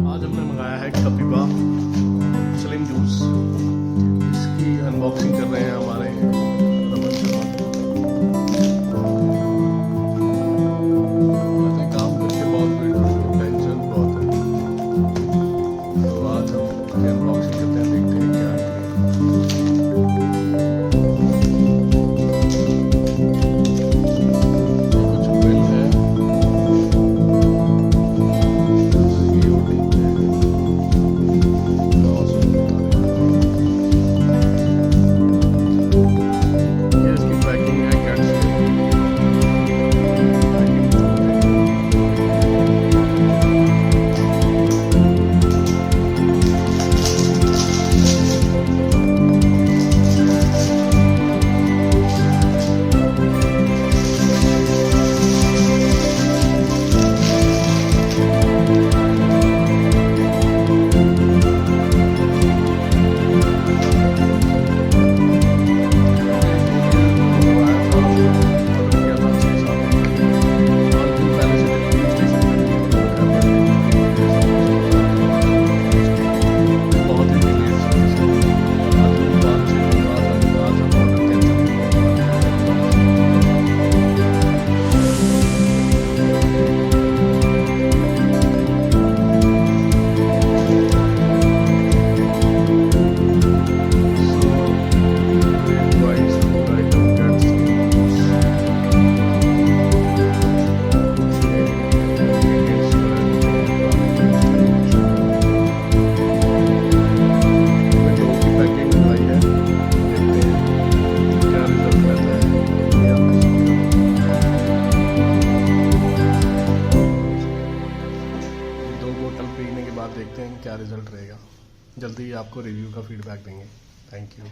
आज हमने मंगाया है कपिवा स्लिम जूस। इसकी अनबॉक्सिंग कर रहे हैं हमारे रमन शर्मा। काम करके बहुत टेंशन बहुत है, तो आज हम इसकी अनबॉक्सिंग करते हैं, देखते हैं क्या है। कुछ बिल है, देखते हैं क्या रिजल्ट रहेगा। जल्दी ही आपको रिव्यू का फीडबैक देंगे। Thank you.